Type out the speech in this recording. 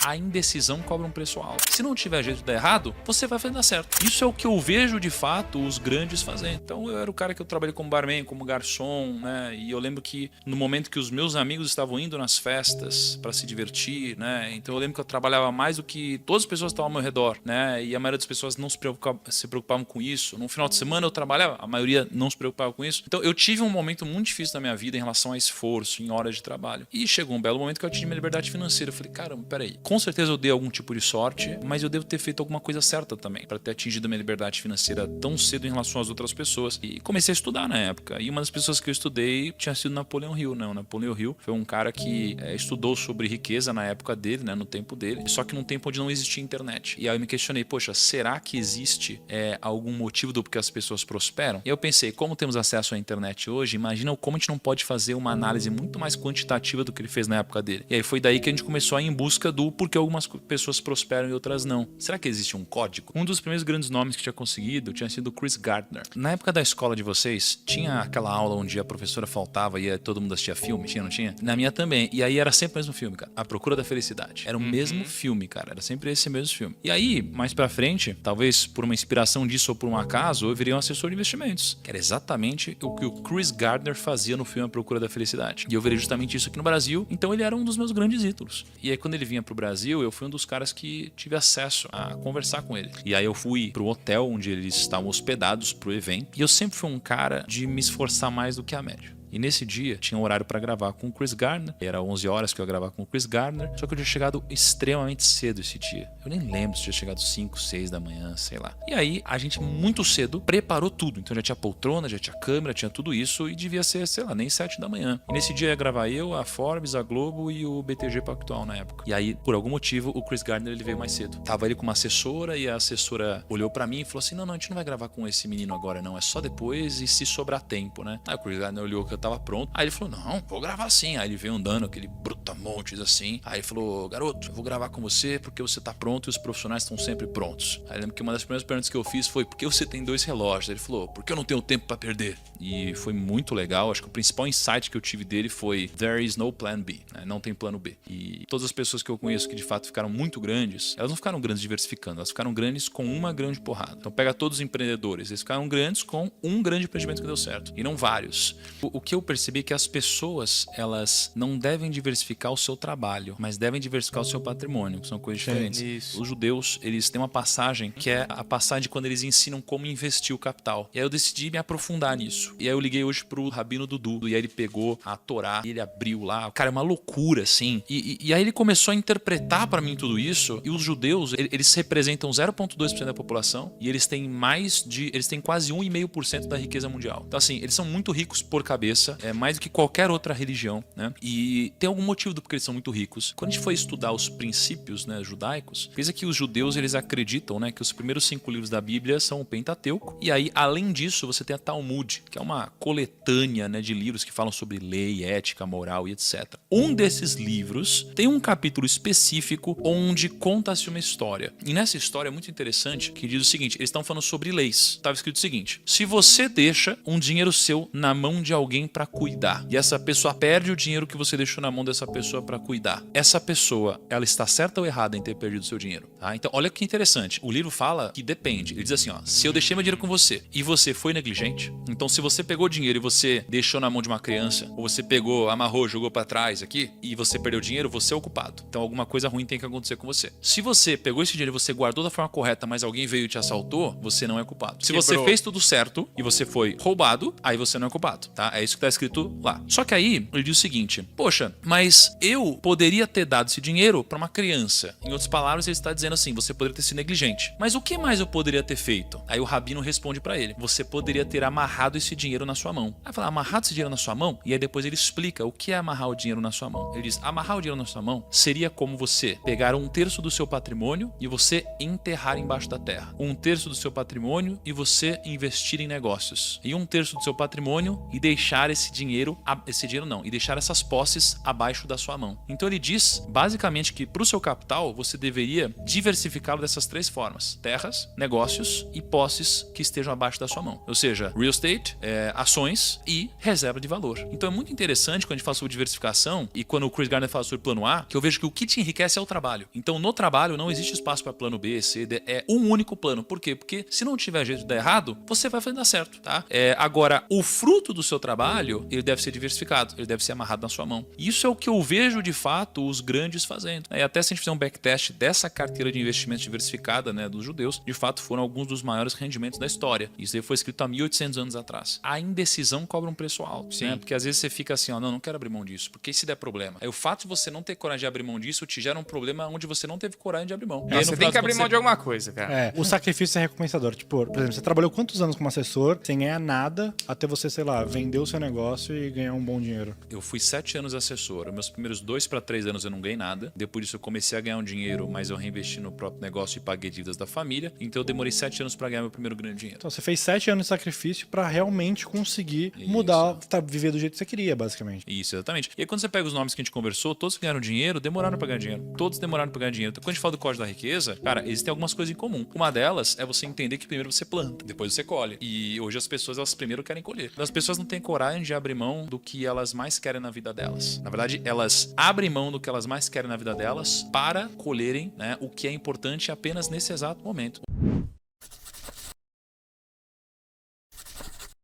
A indecisão cobra um preço alto. Se não tiver jeito de dar errado, você vai fazer dar certo. Isso é o que eu vejo de fato os grandes fazendo. Então eu era o cara que eu trabalhei como barman, como garçom, né? E eu lembro que no momento que os meus amigos estavam indo nas festas para se divertir, né? Então eu lembro que eu trabalhava mais do que todas as pessoas que estavam ao meu redor, né? E a maioria das pessoas não se preocupavam com isso. No final de semana eu trabalhava, a maioria não se preocupava com isso. Então eu tive um momento muito difícil da minha vida em relação a esforço, em horas de trabalho. E chegou um belo momento que eu atingi minha liberdade financeira. Eu falei, caramba, peraí. Com certeza eu dei algum tipo de sorte, mas eu devo ter feito alguma coisa certa também para ter atingido a minha liberdade financeira tão cedo em relação às outras pessoas. E comecei a estudar na época. E uma das pessoas que eu estudei tinha sido Napoleão Hill, né? O Napoleão Hill foi um cara que estudou sobre riqueza na época dele, né? No tempo dele, só que num tempo onde não existia internet. E aí eu me questionei, poxa, será que existe algum motivo do porquê as pessoas prosperam? E eu pensei, como temos acesso à internet hoje, imagina como a gente não pode fazer uma análise muito mais quantitativa do que ele fez na época dele. E aí foi daí que a gente começou a ir em busca do porquê algumas pessoas prosperam e outras não. Será que existe um código? Um dos primeiros grandes nomes que tinha conseguido tinha sido Chris Gardner. Na época da escola de vocês, tinha aquela aula onde a professora faltava e todo mundo assistia filme? Tinha, não tinha? Na minha também. E aí era sempre o mesmo filme, cara. A Procura da Felicidade. Era o mesmo filme, cara. Era sempre esse mesmo filme. E aí, mais pra frente, talvez por uma inspiração disso ou por um acaso, eu virei um assessor de investimentos. Que era exatamente o que o Chris Gardner fazia no filme A Procura da Felicidade. E eu virei justamente isso aqui no Brasil. Então ele era um dos meus grandes ídolos. E aí quando ele vinha pro Brasil, eu fui um dos caras que tive acesso a conversar com ele. E aí eu fui pro hotel onde eles estavam hospedados pro evento. E eu sempre fui um cara de me esforçar mais do que a média. E nesse dia tinha um horário para gravar com o Chris Gardner. Era 11 horas que eu ia gravar com o Chris Gardner. Só que eu tinha chegado extremamente cedo esse dia. Eu nem lembro se tinha chegado 5, 6 da manhã, sei lá. E aí a gente muito cedo preparou tudo. Então já tinha poltrona, já tinha câmera, tinha tudo isso. E devia ser, sei lá, nem 7 da manhã. E nesse dia ia gravar eu, a Forbes, a Globo e o BTG Pactual na época. E aí, por algum motivo, o Chris Gardner ele veio mais cedo. Tava ele com uma assessora e a assessora olhou para mim e falou assim, não, a gente não vai gravar com esse menino agora não. É só depois e se sobrar tempo, né? Aí o Chris Gardner olhou que eu tava pronto. Aí ele falou, não, vou gravar sim. Aí ele veio andando, aquele brutamontes assim. Aí ele falou, garoto, eu vou gravar com você porque você tá pronto e os profissionais estão sempre prontos. Aí eu lembro que uma das primeiras perguntas que eu fiz foi, por que você tem 2 relógios? Aí ele falou, porque eu não tenho tempo pra perder. E foi muito legal. Acho que o principal insight que eu tive dele foi, there is no plan B, né? Não tem plano B. E todas as pessoas que eu conheço que de fato ficaram muito grandes, elas não ficaram grandes diversificando, elas ficaram grandes com uma grande porrada. Então pega todos os empreendedores, eles ficaram grandes com um grande empreendimento que deu certo, e não vários. O que eu percebi é que as pessoas, elas não devem diversificar o seu trabalho, mas devem diversificar o seu patrimônio, que são coisas diferentes. Isso. Os judeus, eles têm uma passagem que é a passagem quando eles ensinam como investir o capital. E aí eu decidi me aprofundar nisso. E aí eu liguei hoje pro Rabino Dudu, e aí ele pegou a Torá, e ele abriu lá. Cara, é uma loucura, assim. E aí ele começou a interpretar pra mim tudo isso, e os judeus, eles representam 0,2% da população, e eles têm eles têm quase 1,5% da riqueza mundial. Então assim, eles são muito ricos por cabeça, mais do que qualquer outra religião, né? E tem algum motivo do porquê eles são muito ricos. Quando a gente foi estudar os princípios, né, judaicos, pensa que os judeus, eles acreditam, né, que os primeiros 5 livros da Bíblia são o Pentateuco, e aí, além disso, você tem a Talmud, que é uma coletânea, né, de livros que falam sobre lei, ética, moral e etc. Um desses livros tem um capítulo específico onde conta-se uma história. E nessa história é muito interessante que diz o seguinte, eles estão falando sobre leis. Estava escrito o seguinte, se você deixa um dinheiro seu na mão de alguém para cuidar, e essa pessoa perde o dinheiro que você deixou na mão dessa pessoa para cuidar, essa pessoa, ela está certa ou errada em ter perdido o seu dinheiro? Tá? Então, olha que interessante. O livro fala que depende. Ele diz assim, ó, se eu deixei meu dinheiro com você e você foi negligente, então se você pegou o dinheiro e você deixou na mão de uma criança, ou você pegou, amarrou, jogou para trás aqui, e você perdeu o dinheiro, você é o culpado. Então, alguma coisa ruim tem que acontecer com você. Se você pegou esse dinheiro e você guardou da forma correta, mas alguém veio e te assaltou, você não é culpado. Se você fez tudo certo e você foi roubado, aí você não é culpado, tá? É isso que tá escrito lá. Só que aí, ele diz o seguinte, poxa, mas eu poderia ter dado esse dinheiro para uma criança. Em outras palavras, ele está dizendo assim, você poderia ter sido negligente. Mas o que mais eu poderia ter feito? Aí o rabino responde para ele, você poderia ter amarrado esse dinheiro na sua mão. Aí fala, amarrado esse dinheiro na sua mão? E aí depois ele explica o que é amarrar o dinheiro na sua mão. Ele diz, amarrar o dinheiro na sua mão seria como você pegar 1/3 do seu patrimônio e você enterrar embaixo da terra. 1/3 do seu patrimônio e você investir em negócios. E 1/3 do seu patrimônio e deixar deixar esse dinheiro não, e deixar essas posses abaixo da sua mão. Então ele diz basicamente que para o seu capital você deveria diversificá-lo dessas 3 formas: terras, negócios e posses que estejam abaixo da sua mão. Ou seja, real estate, ações e reserva de valor. Então é muito interessante quando a gente fala sobre diversificação e quando o Chris Gardner fala sobre plano A, que eu vejo que o que te enriquece é o trabalho. Então no trabalho não existe espaço para plano B, C, D, é um único plano. Por quê? Porque se não tiver jeito de dar errado, você vai fazer dar certo, tá? Agora, o fruto do seu trabalho, ele deve ser diversificado, ele deve ser amarrado na sua mão. Isso é o que eu vejo de fato os grandes fazendo. E até se a gente fizer um backtest dessa carteira de investimentos diversificada, né, dos judeus, de fato foram alguns dos maiores rendimentos da história. Isso aí foi escrito há 1800 anos atrás. A indecisão cobra um preço alto, né? Porque às vezes você fica assim, ó, não quero abrir mão disso, porque se der problema. Aí o fato de você não ter coragem de abrir mão disso te gera um problema onde você não teve coragem de abrir mão. E aí, você tem que abrir mão de alguma coisa, cara. O sacrifício é recompensador. Tipo, por exemplo, você trabalhou quantos anos como assessor sem ganhar nada até você, sei lá, vender o seu negócio e ganhar um bom dinheiro? Eu fui 7 anos assessor. Meus primeiros 2 para 3 anos eu não ganhei nada. Depois disso eu comecei a ganhar um dinheiro, mas eu reinvesti no próprio negócio e paguei dívidas da família. Então eu demorei 7 anos para ganhar meu primeiro grande dinheiro. Então você fez 7 anos de sacrifício pra realmente conseguir mudar, viver do jeito que você queria, basicamente. Isso, exatamente. E aí quando você pega os nomes que a gente conversou, todos que ganharam dinheiro, demoraram para ganhar dinheiro. Todos demoraram para ganhar dinheiro. Então quando a gente fala do código da riqueza, cara, existem algumas coisas em comum. Uma delas é você entender que primeiro você planta, depois você colhe. E hoje as pessoas, elas primeiro querem colher. As pessoas não têm coragem de abrir mão do que elas mais querem na vida delas. Na verdade, elas abrem mão do que elas mais querem na vida delas para colherem, né, o que é importante apenas nesse exato momento.